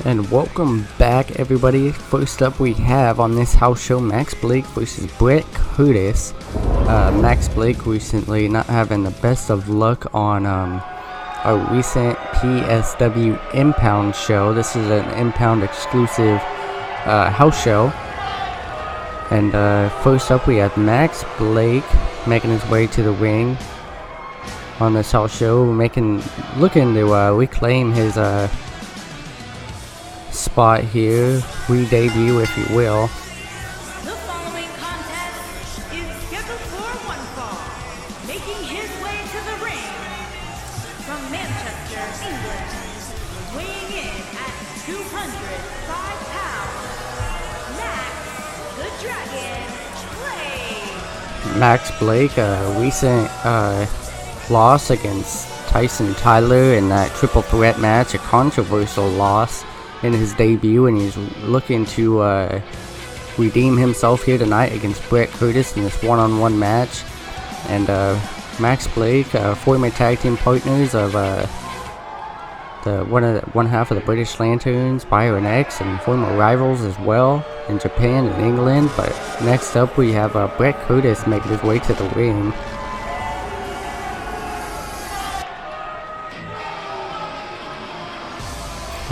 And welcome back, everybody. First up, we have on this house show Max Blake versus Brett Curtis. Max Blake recently not having the best of luck on a recent PSW Impound show. This is an Impound exclusive house show. And first up, we have Max Blake making his way to the ring on this house show, looking to reclaim his spot here, re-debut if you will. The following contest is scheduled for one fall. Making his way to the ring from Manchester, England, weighing in at 205 pounds, Max the Dragon Blake. Max Blake, a recent loss against Tyson Tyler in that triple threat match, a controversial loss in his debut, and he's looking to redeem himself here tonight against Brett Curtis in this one-on-one match. And Max Blake, former tag team partners of one half of the British Lanterns, Byron X, and former rivals as well in Japan and England. But next up, we have Brett Curtis making his way to the ring.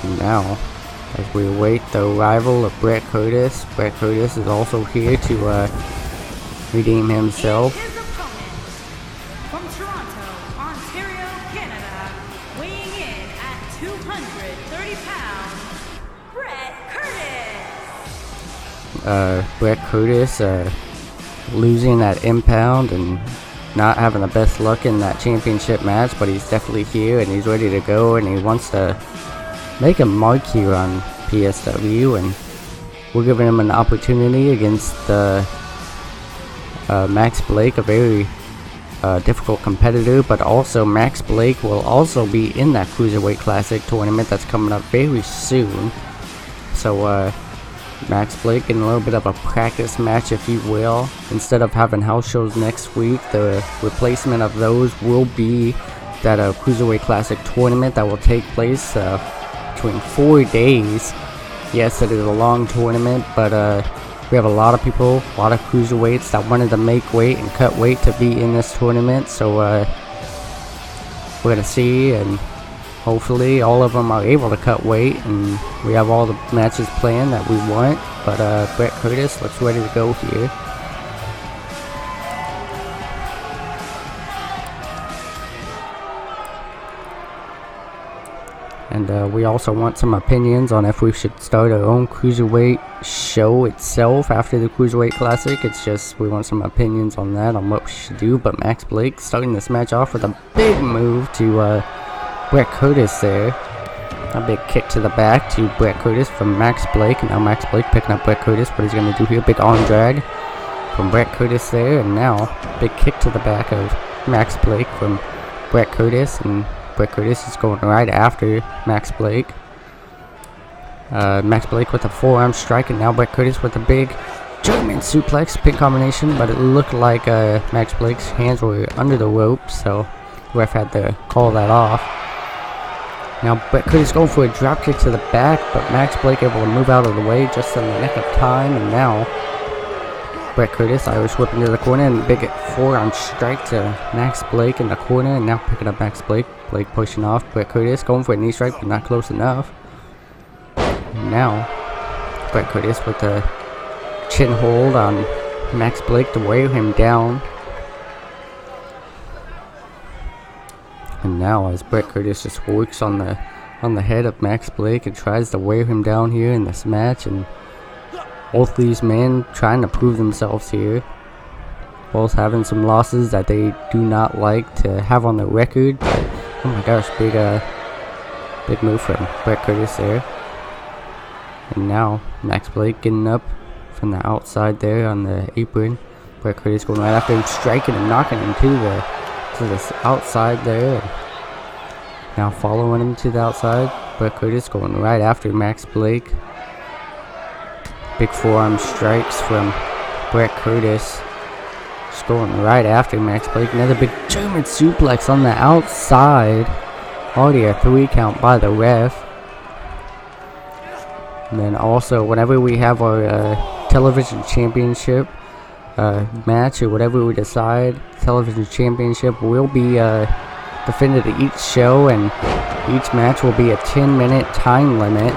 And now, as we await the arrival of Brett Curtis is also here to redeem himself. His opponent from Toronto, Ontario, Canada, weighing in at 230 pounds, Brett Curtis. Brett Curtis losing at Impound and not having the best luck in that championship match, but he's definitely here and he's ready to go, and he wants to make a mark here on PSW, and we're giving him an opportunity against Max Blake, a very difficult competitor. But also Max Blake will also be in that Cruiserweight Classic tournament that's coming up very soon. So Max Blake getting a little bit of a practice match, if you will. Instead of having house shows next week, the replacement of those will be that Cruiserweight Classic tournament that will take place between 4 days. Yes, it is a long tournament, but we have a lot of people, a lot of cruiserweights that wanted to make weight and cut weight to be in this tournament. So we're gonna see, and hopefully all of them are able to cut weight, and we have all the matches planned that we want. But Brett Curtis looks ready to go here. And we also want some opinions on if we should start our own Cruiserweight show itself after the Cruiserweight Classic. It's just, we want some opinions on that, on what we should do. But Max Blake starting this match off with a big move to Brett Curtis there. A big kick to the back to Brett Curtis from Max Blake. And now Max Blake picking up Brett Curtis. What he's going to do here, big arm drag from Brett Curtis there. And now, big kick to the back of Max Blake from Brett Curtis. And Brett Curtis is going right after Max Blake. Max Blake with a forearm strike, and now Brett Curtis with a big German suplex, pin combination, but it looked like Max Blake's hands were under the rope, so the ref had to call that off. Now Brett Curtis going for a drop kick to the back, but Max Blake able to move out of the way just in the nick of time, and now Brett Curtis, Irish whip into the corner, and big forearm strike to Max Blake in the corner, and now picking up Max Blake. Blake pushing off Brett Curtis, going for a knee strike, but not close enough. And now, Brett Curtis with a chin hold on Max Blake to wear him down. And now, as Brett Curtis just works on the head of Max Blake and tries to wear him down here in this match, and both these men trying to prove themselves here. Both having some losses that they do not like to have on their record. But, oh my gosh, big move from Brett Curtis there. And now, Max Blake getting up from the outside there on the apron. Brett Curtis going right after him, striking and knocking him to the outside there. And now following him to the outside. Brett Curtis going right after Max Blake. Big forearm strikes from Brett Curtis. Just going right after Max Blake. Another big German suplex on the outside. Already a 3 count by the ref. And then also, whenever we have our television championship match, or whatever we decide, television championship will be defended at each show, and each match will be a 10-minute time limit.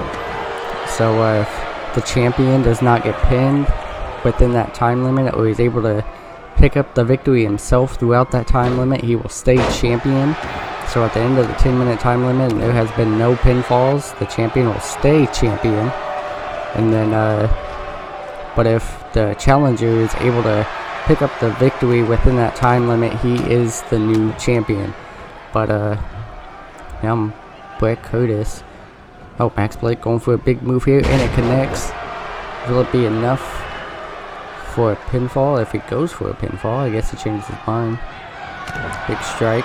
So if the champion does not get pinned within that time limit, or is able to pick up the victory himself throughout that time limit, he will stay champion. So at the end of the 10-minute time limit, and there has been no pinfalls, the champion will stay champion. And then, but if the challenger is able to pick up the victory within that time limit, he is the new champion. But now Bret Curtis. Oh, Max Blake going for a big move here, and it connects. Will it be enough for a pinfall? If he goes for a pinfall, I guess he changes his mind. Big strike.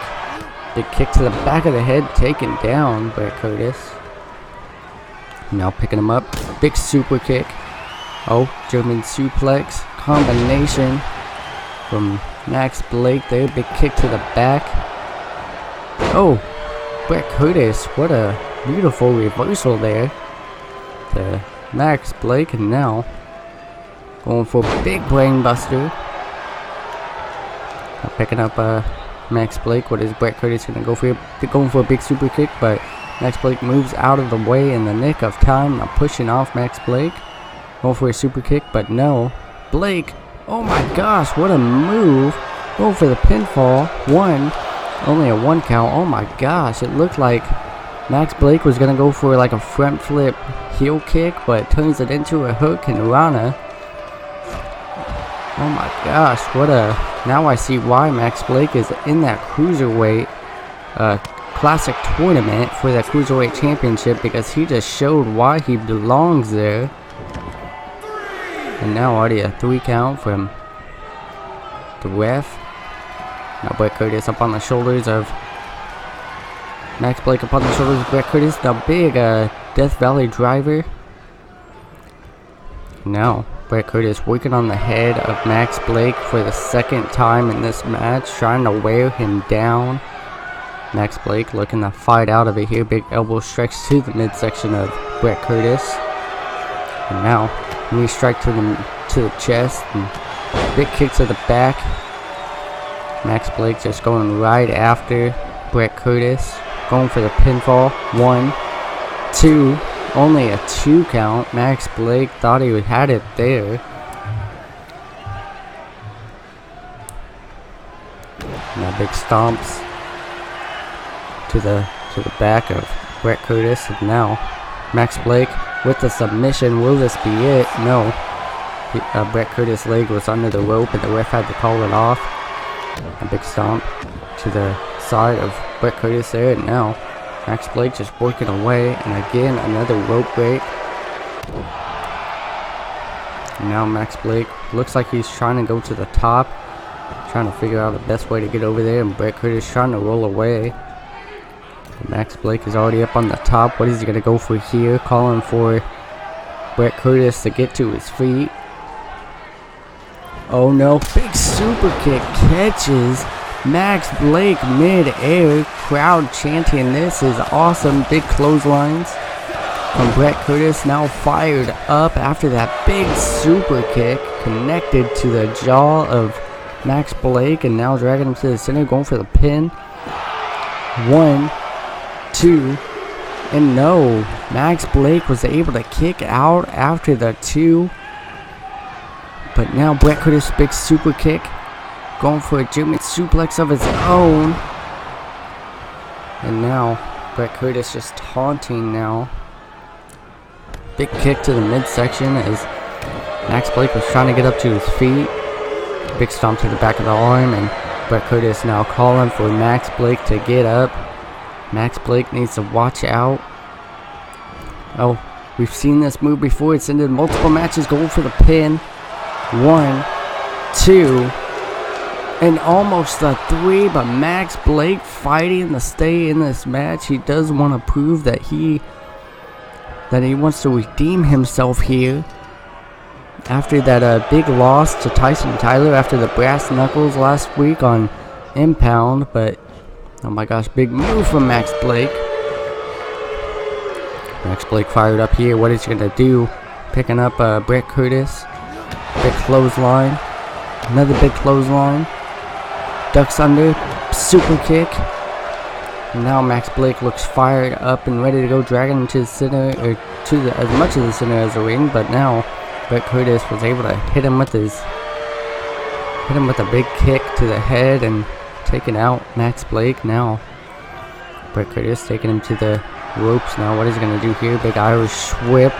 Big kick to the back of the head, taken down by Curtis. Now picking him up. Big super kick. Oh, German suplex. Combination from Max Blake there. Big kick to the back. Oh, Bret Curtis. What a beautiful reversal there to Max Blake. And now going for a big brain buster. Now picking up Max Blake. What is Bret Curtis going to go for? Going for a big super kick, but Max Blake moves out of the way in the nick of time. Now pushing off Max Blake. Going for a super kick, but no. Blake, oh my gosh, what a move. Going for the pinfall. Only a 1 count. Oh my gosh, it looked like Max Blake was going to go for like a front flip heel kick, but turns it into a hook and Rana. Oh my gosh, what a... Now I see why Max Blake is in that Cruiserweight Classic tournament for the Cruiserweight Championship, because he just showed why he belongs there. And now already a 3 count from the ref. Now Bret Curtis up on the shoulders of Max Blake, up on the shoulders of Bret Curtis. The big Death Valley driver. Now Bret Curtis working on the head of Max Blake for the 2nd time in this match, trying to wear him down. Max Blake looking to fight out of it here. Big elbow strikes to the midsection of Bret Curtis. And now knee strike to the chest, and big kick to the back. Max Blake just going right after Bret Curtis, going for the pinfall. 1, 2, only a 2 count. Max Blake thought he had it there. Now big stomps to the back of Bret Curtis, and now Max Blake with the submission. Will this be it? No. Bret Curtis' leg was under the rope, and the ref had to call it off. A big stomp to the side of Bret Curtis there, and now Max Blake just working away, and again another rope break. And now Max Blake looks like he's trying to go to the top, trying to figure out the best way to get over there, and Bret Curtis trying to roll away. Max Blake is already up on the top. What is he going to go for here? Calling for Bret Curtis to get to his feet. Oh no, big super kick catches Max Blake mid-air. Crowd chanting, this is awesome. Big clotheslines from Bret Curtis, now fired up after that big super kick, connected to the jaw of Max Blake, and now dragging him to the center, going for the pin. 1, 2, and no, Max Blake was able to kick out after the 2. But now Bret Curtis, big super kick, going for a German suplex of his own. And now Bret Curtis just taunting now. Big kick to the midsection as Max Blake was trying to get up to his feet. Big stomp to the back of the arm, and Bret Curtis now calling for Max Blake to get up. Max Blake needs to watch out. Oh, we've seen this move before. It's ended multiple matches, going for the pin. 1, 2, and almost a 3, but Max Blake fighting to stay in this match. He does want to prove that he wants to redeem himself here after that big loss to Tyson Tyler after the brass knuckles last week on Impound. But oh my gosh, big move from Max Blake. Max Blake fired up here. What is he gonna do? Picking up Brett Curtis. Big clothesline. Another big clothesline. Ducks under. Super kick. And now Max Blake looks fired up and ready to go, dragging him to the center, or to the, as much of the center as the ring. But now Brett Curtis was able to hit him with a big kick to the head and taking out Max Blake. Now Brett Curtis taking him to the ropes. Now what is he gonna do here? Big Irish whip.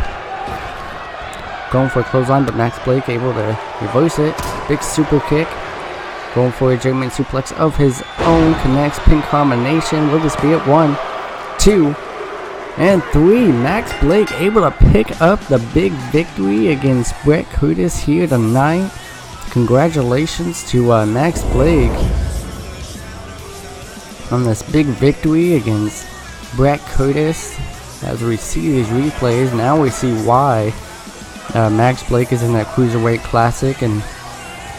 Going for a clothesline, but Max Blake able to reverse it. Big super kick. Going for a German suplex of his own. Connects, pin combination. Will this be it? 1, 2, and 3. Max Blake able to pick up the big victory against Brett Curtis here tonight. Congratulations to Max Blake on this big victory against Brett Curtis. As we see these replays, now we see why Max Blake is in that Cruiserweight Classic, and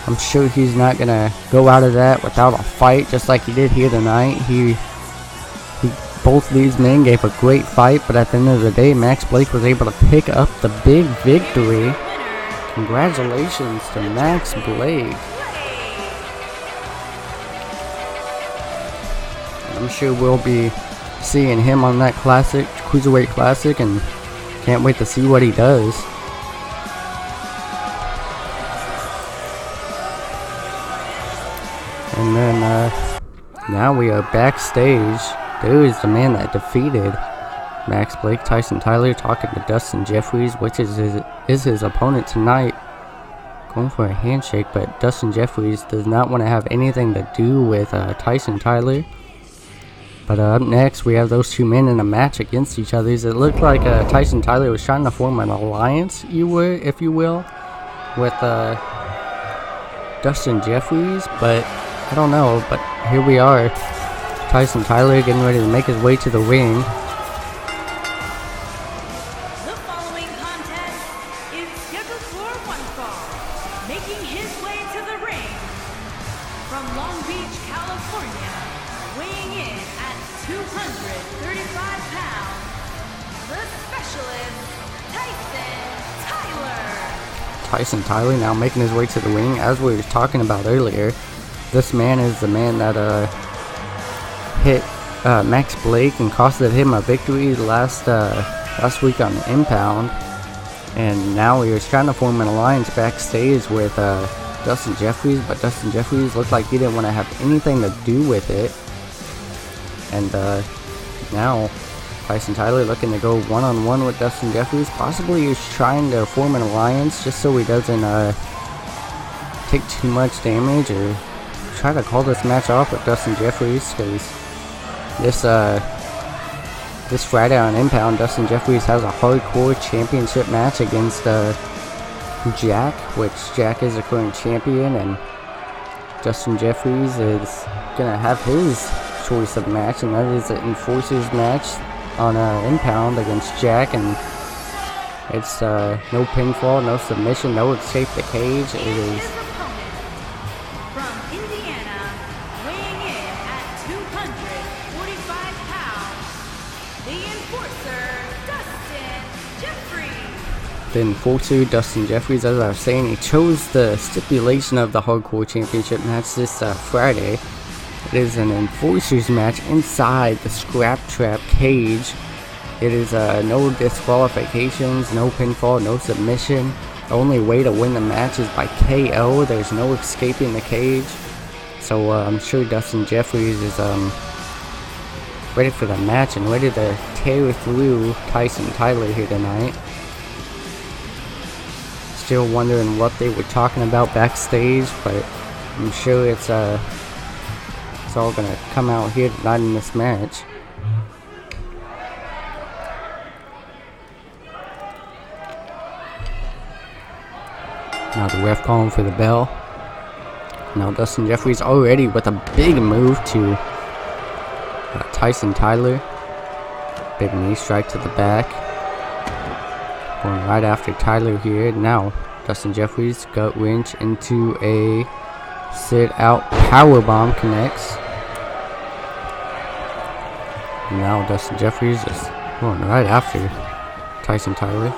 I'm sure he's not gonna go out of that without a fight, just like he did here tonight. Both these men gave a great fight, but at the end of the day, Max Blake was able to pick up the big victory. Congratulations to Max Blake. I'm sure we'll be seeing him on that classic, Cruiserweight Classic, and can't wait to see what he does. And then now we are backstage. There is the man that defeated Max Blake, Tyson Tyler, talking to Dustin Jeffries, which is his opponent tonight. Going for a handshake, but Dustin Jeffries does not want to have anything to do with Tyson Tyler. But up next, we have those two men in a match against each other. It looked like Tyson Tyler was trying to form an alliance, if you will, with Dustin Jeffries, but I don't know. But here we are, Tyson Tyler getting ready to make his way to the ring. The following contest is scheduled for one fall. Making his way to the ring from Long Beach, California, weighing in at 235 pounds, the specialist, Tyson Tyler now making his way to the ring. As we were talking about earlier, this man is the man that hit Max Blake and costed him a victory last week on Impound. And now he was trying to form an alliance backstage with Dustin Jeffries, but Dustin Jeffries looked like he didn't want to have anything to do with it. And now Tyson Tyler looking to go one-on-one with Dustin Jeffries. Possibly he's trying to form an alliance just so he doesn't take too much damage, or try to call this match off with Dustin Jeffries, because this Friday on Impound, Dustin Jeffries has a hardcore championship match against Jack, which Jack is the current champion, and Dustin Jeffries is gonna have his choice of match, and that is the Enforcers match on Impound against Jack. And it's no pinfall, no submission, no escape the cage. It is from Indiana, weighing in at 245 pounds, the Enforcer, Dustin Jeffries. The Enforcer, Dustin Jeffries, as I was saying, he chose the stipulation of the Hardcore Championship match this Friday. It is an Enforcers match inside the Scrap Trap cage. It is no disqualifications, no pinfall, no submission. The only way to win the match is by KO. There's no escaping the cage. So I'm sure Dustin Jeffries is ready for the match and ready to tear through Tyson Tyler here tonight. Still wondering what they were talking about backstage, but I'm sure it's all gonna come out here tonight in this match. Now the ref calling for the bell. Now Dustin Jeffries already with a big move to Tyson Tyler. Big knee strike to the back. Going right after Tyler here. Now Dustin Jeffries gut wrench into a sit out powerbomb, connects. Now Dustin Jeffries is going right after Tyson Tyler.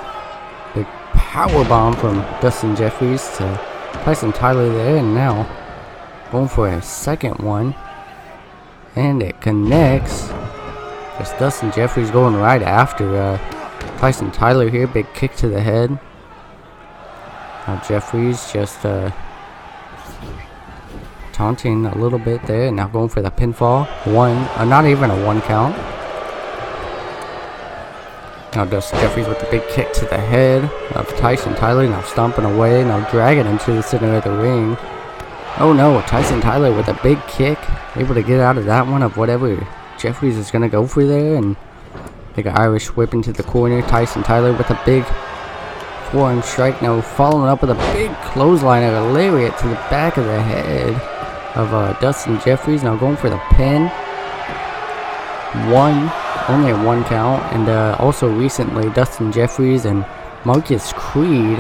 Big power bomb from Dustin Jeffries to Tyson Tyler there, and now going for a second one. And it connects. Just Dustin Jeffries going right after Tyson Tyler here. Big kick to the head. Now Jeffries just taunting a little bit there, and now going for the pinfall. Not even a 1 count. Now Dustin Jeffries with the big kick to the head of Tyson Tyler. Now stomping away. Now dragging him to the center of the ring. Oh no, Tyson Tyler with a big kick. Able to get out of that one of whatever Jeffries is going to go for there. And big Irish whip into the corner. Tyson Tyler with a big forearm strike. Now following up with a big clothesline and a lariat to the back of the head of Dustin Jeffries. Now going for the pin. Only a 1 count. And also recently Dustin Jeffries and Marcus Creed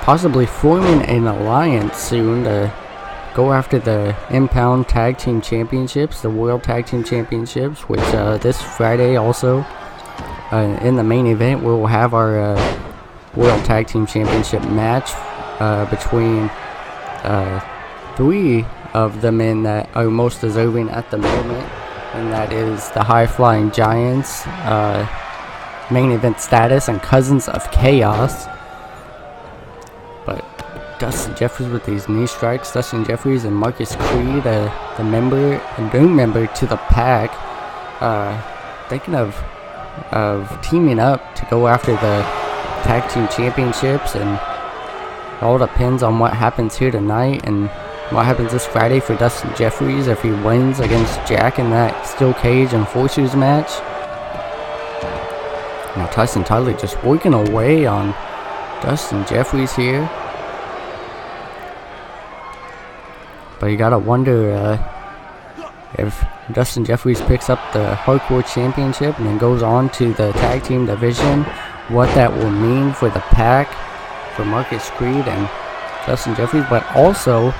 possibly forming an alliance soon to go after the Impound Tag Team Championships, the World Tag Team Championships, which this Friday also in the main event we will have our World Tag Team Championship match between 3 of the men that are most deserving at the moment, and that is the High Flying Giants, main event status, and Cousins of Chaos. But Dustin Jeffries with these knee strikes. Dustin Jeffries and Marcus Creed, the new member to the pack, thinking of teaming up to go after the tag team championships, and it all depends on what happens here tonight and what happens this Friday for Dustin Jeffries if he wins against Jack in that steel cage enforcers match. Now Tyson Tyler just working away on Dustin Jeffries here. But you gotta wonder if Dustin Jeffries picks up the Hardcore Championship and then goes on to the Tag Team Division, what that will mean for the pack, for Marcus Creed and Dustin Jeffries. But also,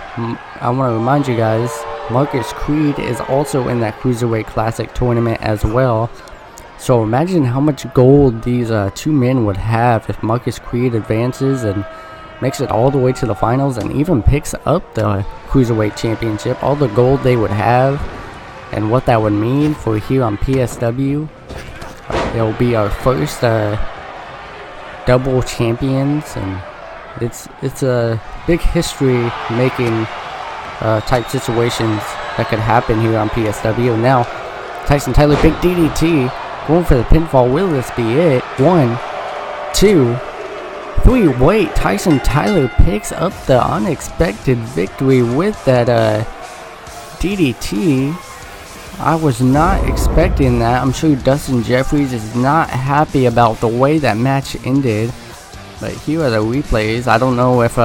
I want to remind you guys, Marcus Creed is also in that Cruiserweight Classic tournament as well. So imagine how much gold these 2 men would have if Marcus Creed advances and makes it all the way to the finals and even picks up the Cruiserweight Championship. All the gold they would have and what that would mean for here on PSW. It will be our first double champions, and it's a big history making type situations that could happen here on PSW. And now Tyson Tyler, big DDT, going for the pinfall. Will this be it? 1, 2, 3. Wait, Tyson Tyler picks up the unexpected victory with that DDT. I was not expecting that. I'm sure Dustin Jeffries is not happy about the way that match ended. But here are the replays. I don't know if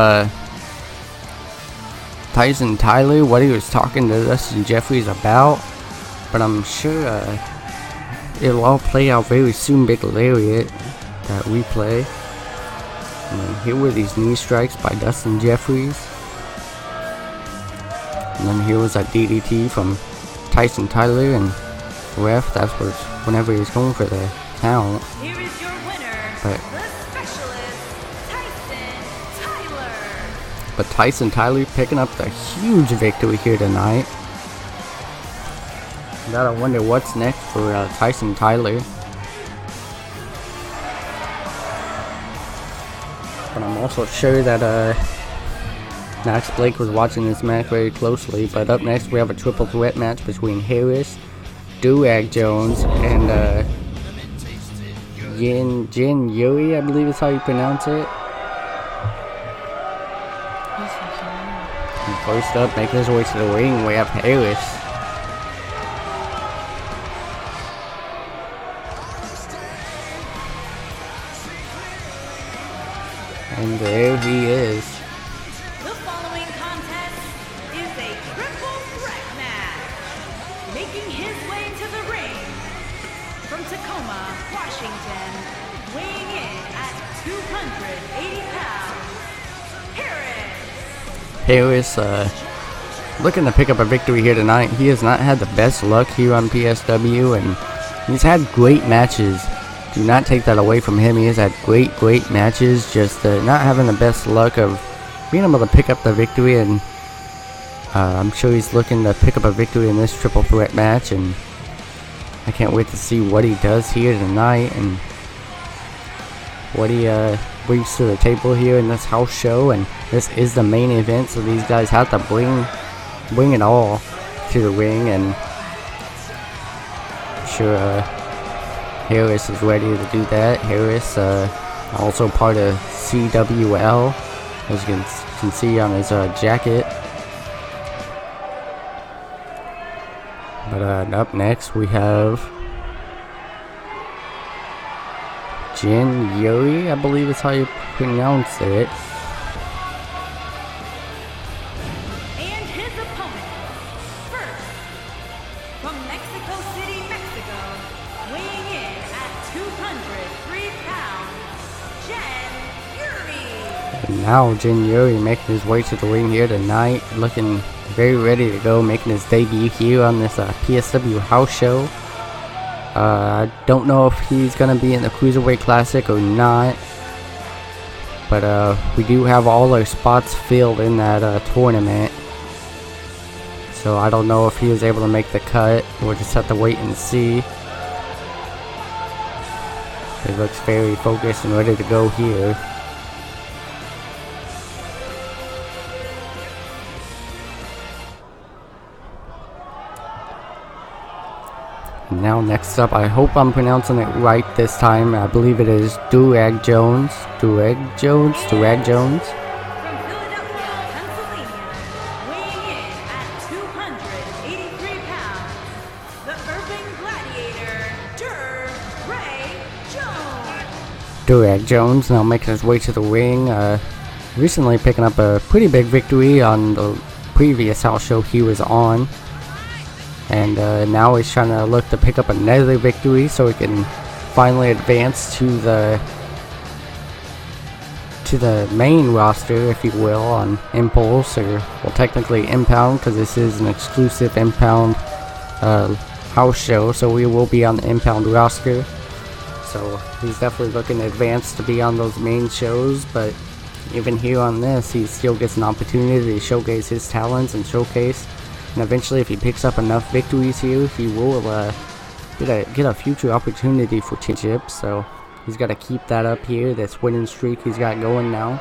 Tyson Tyler, what he was talking to Dustin Jeffries about, but I'm sure it'll all play out very soon. Big lariat, that replay. And then here were these knee strikes by Dustin Jeffries. And then here was that DDT from Tyson Tyler, and ref, that's whenever he's going for the count. Here is your winner, but the specialist, Tyson Tyler. But Tyson Tyler picking up the huge victory here tonight. Gotta wonder what's next for Tyson Tyler. But I'm also sure that Max Blake was watching this match very closely. But up next we have a triple threat match between Harris, Durag Jones, and Jin Yuri, I believe is how you pronounce it. And first up, making his way to the ring, we have Harris. And there he is. The following contest is a triple threat match. Making his way to the ring from Tacoma, Washington, weighing in at 280 pounds, Harris. Harris, looking to pick up a victory here tonight. He has not had the best luck here on PSW, and he's had great matches Do not take that away from him. He has had great matches, just not having the best luck of being able to pick up the victory, and I'm sure he's looking to pick up a victory in this triple threat match, and I can't wait to see what he does here tonight and what he brings to the table here in this house show. And this is the main event, so these guys have to bring it all to the ring, and I'm sure Harris is ready to do that. Harris also part of CWL, as you can see on his jacket. But up next we have Jin Yuri, I believe is how you pronounce it. And his opponent, first, from Mexico City, Mexico, weighing in at 203 pounds, Jin Yuri. And now Jin Yuri making his way to the ring here tonight, looking very ready to go, making his debut here on this PSW house show. I don't know if he's gonna be in the Cruiserweight Classic or not, but we do have all our spots filled in that tournament, so I don't know if he was able to make the cut. We'll just have to wait and see. He looks very focused and ready to go here. Now next up, I hope I'm pronouncing it right this time. I believe it is Durag Jones. From Philadelphia, Pennsylvania, weighing in at 283 pounds, the Urban Gladiator, Durag Jones now making his way to the ring. Recently picking up a pretty big victory on the previous house show he was on. And now he's trying to look to pick up another victory so he can finally advance to the main roster, if you will, on Impulse, or well, technically Impound, because this is an exclusive Impound house show, so we will be on the Impound roster. So he's definitely looking to advance to be on those main shows, but even here on this, he still gets an opportunity to showcase his talents and showcase. And eventually, if he picks up enough victories here, he will get a future opportunity for championship. So he's got to keep that up here, this winning streak he's got going now.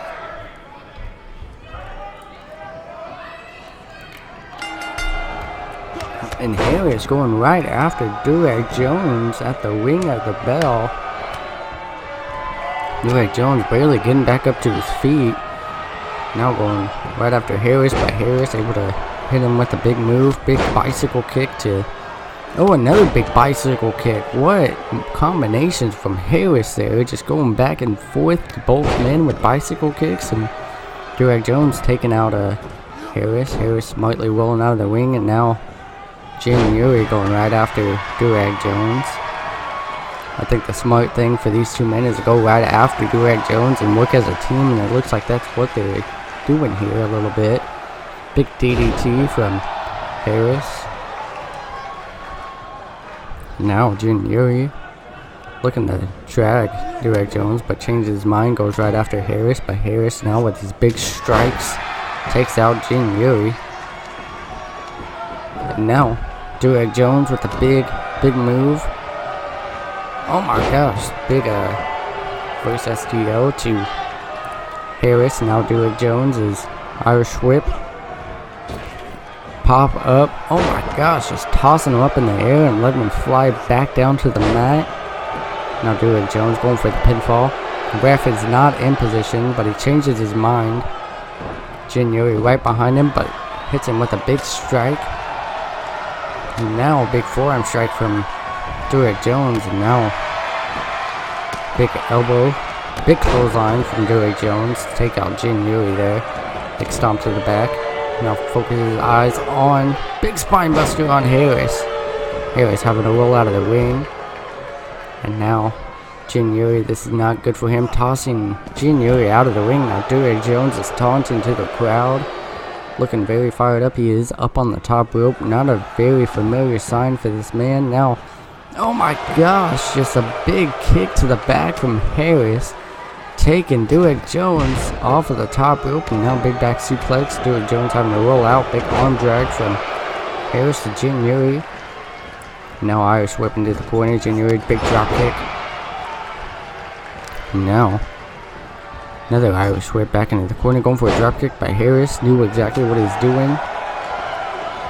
And Harris going right after Durag Jones at the ring of the bell. Durag Jones barely getting back up to his feet. Now going right after Harris, but Harris able to hit him with a big move, big bicycle kick to, oh, another big bicycle kick. What combinations from Harris there, just going back and forth to both men with bicycle kicks, and Durag Jones taking out Harris. Harris smartly rolling out of the ring, and now Jin Yuri going right after Durag Jones. I think the smart thing for these two men is to go right after Durag Jones and work as a team, and it looks like that's what they're doing here a little bit. Big DDT from Harris. Now Jin Yuri looking to drag Durag Jones, but changes his mind, goes right after Harris. But Harris now with his big strikes takes out Jin Yuri. And now Durag Jones with a big move. Oh my gosh, big first STO to Harris. Now Durag Jones is Irish whip. Pop up. Oh my gosh, just tossing him up in the air and letting him fly back down to the mat. Now Durag Jones going for the pinfall. The ref is not in position, but he changes his mind. Jin Yuri right behind him, but hits him with a big strike. And now a big forearm strike from Durag Jones, and now big elbow, big clothesline from Durag Jones to take out Jin Yuri there. Big stomp to the back. Now focuses his eyes on big spine buster on Harris. Harris having to roll out of the ring. And now Jin Yuri, this is not good for him, tossing Jin Yuri out of the ring. Now Durag Jones is taunting to the crowd. Looking very fired up. He is up on the top rope. Not a very familiar sign for this man. Now Oh my gosh, just a big kick to the back from Harris. Taking Derek Jones off of the top rope, and now big back suplex. Derek Jones having to roll out. Big arm drag from Harris to January. Now Irish whip into the corner. January, big drop kick. And now another Irish whip back into the corner, going for a drop kick by Harris. Knew exactly what he's doing,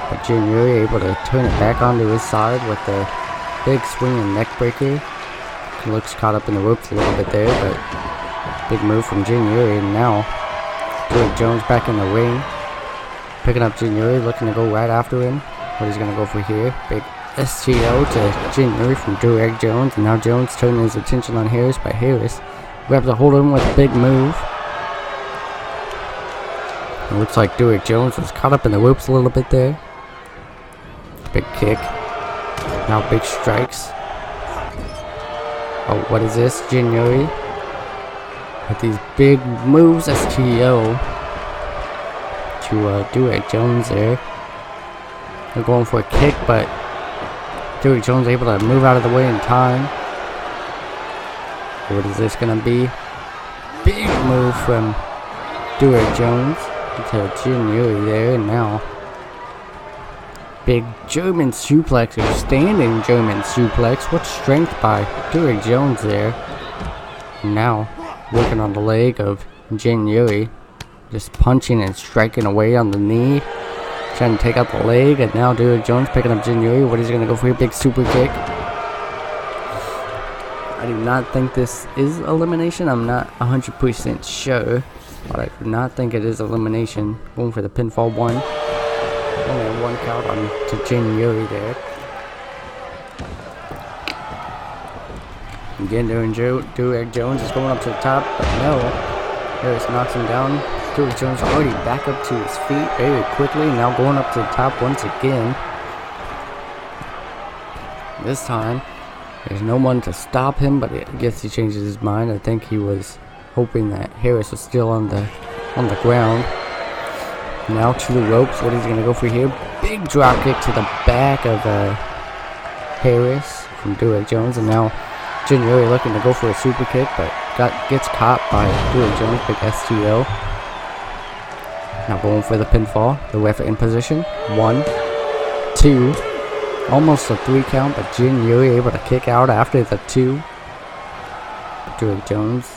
but January able to turn it back onto his side with the big swinging neck breaker. He looks caught up in the ropes a little bit there, but big move from January. And now Derek Jones back in the ring, picking up January, looking to go right after him. What he's gonna go for here? Big STO to January from Derek Jones, and now Jones turning his attention on Harris, but Harris grabs a hold of him with a big move. It looks like Derek Jones was caught up in the ropes a little bit there. Big kick. Now big strikes. Oh, what is this? January with these big moves. STO to Derek Jones there. They're going for a kick, but Derek Jones able to move out of the way in time. What is this gonna be? Big move from Derek Jones to January there, and now big German suplex, or standing German suplex. What strength by Derek Jones there. And now working on the leg of January, just punching and striking away on the knee, trying to take out the leg. And now Derek Jones picking up January. What is he gonna go for here? Big super kick. I do not think this is elimination. I'm not 100% sure, but I do not think it is elimination. Going for the pinfall one. Only a one count on to January there. Again, Derek Jones is going up to the top, but no. Harris knocks him down. Derek Jones already back up to his feet very quickly. Now going up to the top once again. This time, there's no one to stop him, but I guess he changes his mind. I think he was hoping that Harris was still on the ground. Now to the ropes. What is he gonna go for here? Big drop kick to the back of Harris from Derek Jones, and now January looking to go for a super kick, but gets caught by Derek Jones. Big STO. Now going for the pinfall. The ref in position. 1, 2. Almost a 3 count, but January able to kick out after the 2. Derek Jones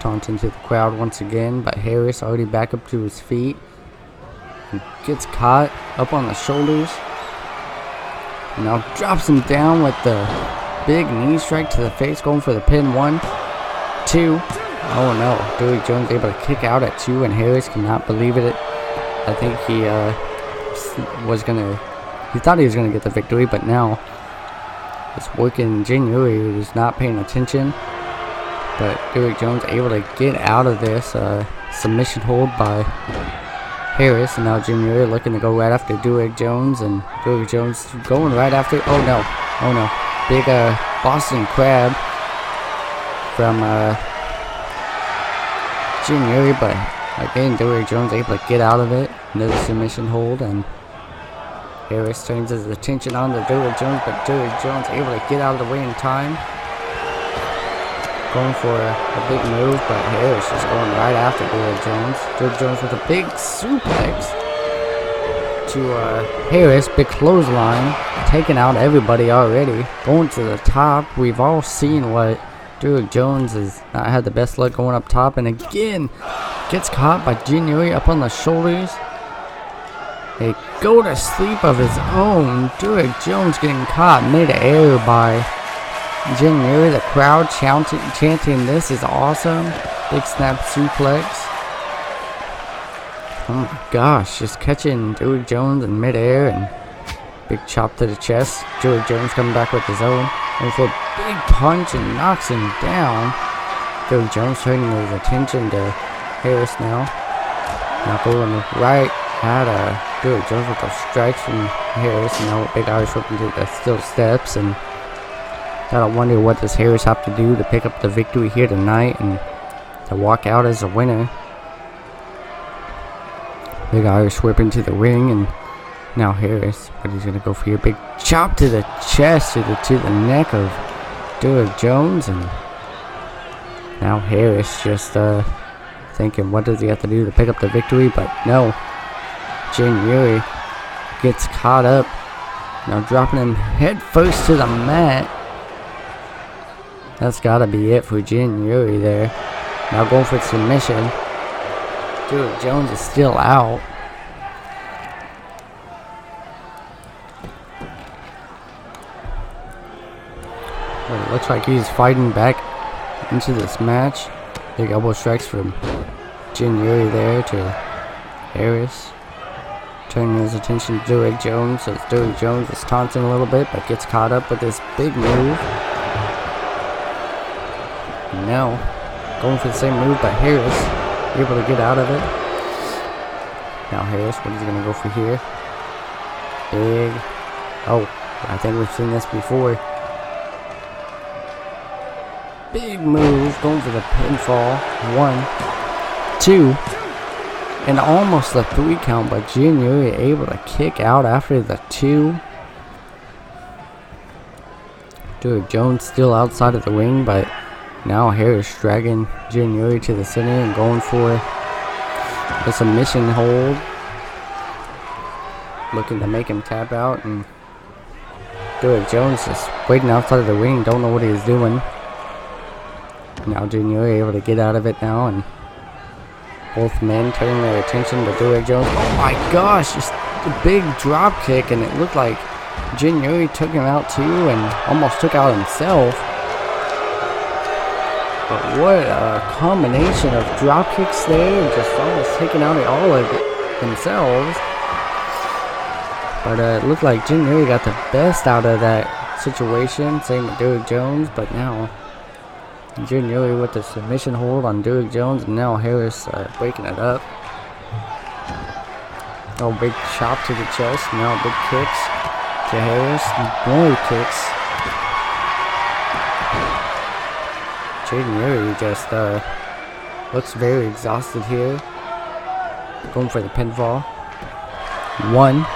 taunting to the crowd once again, but Harris already back up to his feet. He gets caught up on the shoulders. Now drops him down with the big knee strike to the face, going for the pin. 1, 2. Oh no, Derek Jones able to kick out at 2, and Harris cannot believe it. I think he thought he was gonna get the victory, but now it's working. January is not paying attention, but Derek Jones able to get out of this submission hold by Harris, and now January looking to go right after Derek Jones, and Derek Jones going right after. Oh no, big Boston Crab from January, but again Derek Jones able to get out of it. Another submission hold, and Harris turns his attention on to Derek Jones, but Derek Jones able to get out of the way in time. Going for a big move, but Harris just going right after Derek Jones. Derek Jones with a big suplex to Harris. Big clothesline, taking out everybody already. Going to the top. We've all seen what Derek Jones has not had the best luck going up top, and again gets caught by January up on the shoulders. A go to sleep of his own. Derek Jones getting caught mid-air by January. The crowd chanting, "This is awesome." Big snap suplex. Oh my gosh, just catching Derek Jones in mid-air, and big chop to the chest. Derek Jones coming back with his own. And for a big punch and knocks him down. Derek Jones turning his attention to Harris now. Now going right at Derek Jones with those strikes from Harris, and now big Irish whip into the steel steps, and gotta wonder what does Harris have to do to pick up the victory here tonight and to walk out as a winner. Big Irish whip into the ring, and Now Harris, what he's gonna go for here? Big chop to the chest, to the neck of Derek Jones, and now Harris just thinking, what does he have to do to pick up the victory? But no, January gets caught up. Now dropping him head first to the mat. That's gotta be it for January there. Now going for submission. Derek Jones is still out. Well, it looks like he's fighting back into this match. Big elbow strikes from January there to Harris. Turning his attention to Derek Jones, as Derek Jones is taunting a little bit, but gets caught up with this big move. Now, going for the same move, but Harris able to get out of it. Now Harris, what is he gonna go for here? Big. Oh, I think we've seen this before. Big move, going for the pinfall. 1, 2, and almost a 3 count, but January able to kick out after the 2. Derek Jones still outside of the ring, but now Harris dragging January to the center and going for a submission hold. Looking to make him tap out, and Derek Jones just waiting outside of the ring, don't know what he's doing. Now January able to get out of it now, and both men turning their attention to Derek Jones. Oh my gosh, just a big drop kick, and it looked like January took him out too and almost took out himself. But what a combination of drop kicks there, and just almost taking out all of it themselves. But it looked like January got the best out of that situation, same with Derek Jones, but now January with the submission hold on Derek Jones, and now Harris breaking it up. Oh, big chop to the chest, now big kicks to Harris, more kicks. January just looks very exhausted here. Going for the pinfall. 1,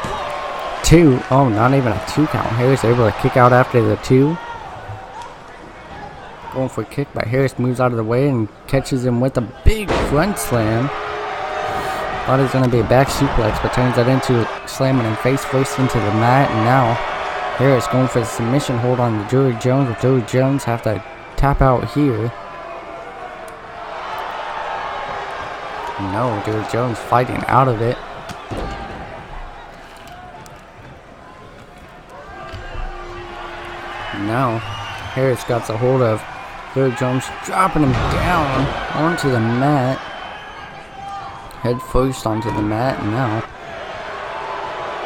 2. Oh, not even a 2 count. Harris able to kick out after the 2. Going for a kick, but Harris moves out of the way and catches him with a big front slam. Thought it was going to be a back suplex, but turns that into slamming him face first into the mat. And now Harris going for the submission hold on Derek Jones. With Derek Jones have to tap out here. No, Derek Jones fighting out of it. Now Harris got a hold of Derek Jones, dropping him down onto the mat. Head first onto the mat, and now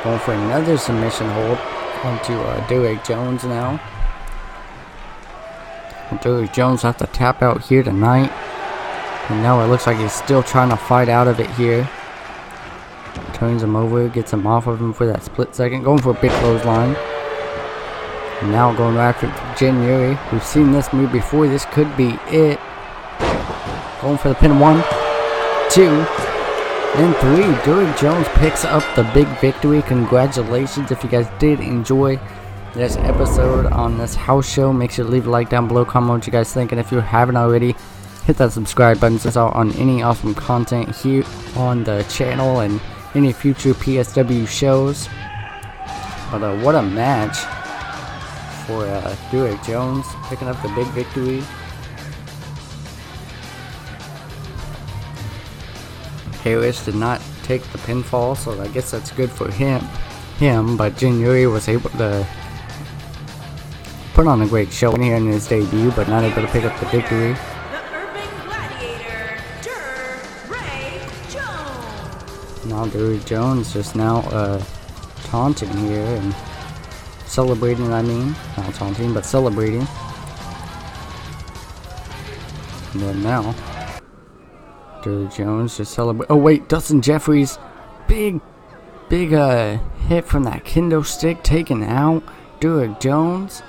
going for another submission hold onto Derek Jones now. And Derek Jones have to tap out here tonight. And now it looks like he's still trying to fight out of it here. Turns him over, gets him off of him for that split second. Going for a big clothesline. And now going right for January. We've seen this move before. This could be it. Going for the pin. 1, 2, and 3. Derek Jones picks up the big victory. Congratulations. If you guys did enjoy this episode on this house show, make sure to leave a like down below. Comment what you guys think. And if you haven't already, hit that subscribe button so it's out on any awesome content here on the channel and any future PSW shows. But what a match for Derek Jones, picking up the big victory. Harris did not take the pinfall, so I guess that's good for him. But January was able to put on a great show here in his debut, but not able to pick up the victory. Now Derek Jones just now taunting here and celebrating, I mean. Not taunting, but celebrating. And then now Derek Jones just celebrate. Oh wait, Dustin Jeffries, big hit from that kendo stick, taken out Derek Jones.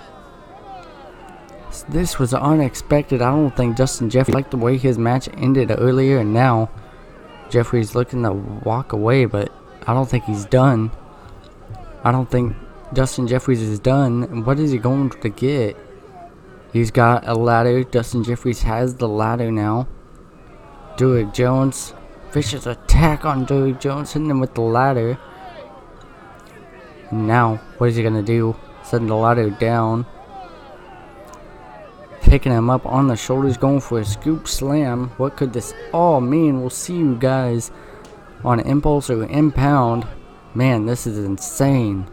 This was unexpected. I don't think Dustin Jeffries liked the way his match ended earlier, and now Jeffries looking to walk away, but I don't think he's done. I don't think Justin Jeffries is done. What is he going to get? He's got a ladder. Justin Jeffries has the ladder now. Derrick Jones. Vicious attack on Derrick Jones, hitting him with the ladder. Now, what is he going to do? Setting the ladder down. Picking him up on the shoulders, going for a scoop slam. What could this all mean? We'll see you guys on Impulse or Impound. Man, this is insane.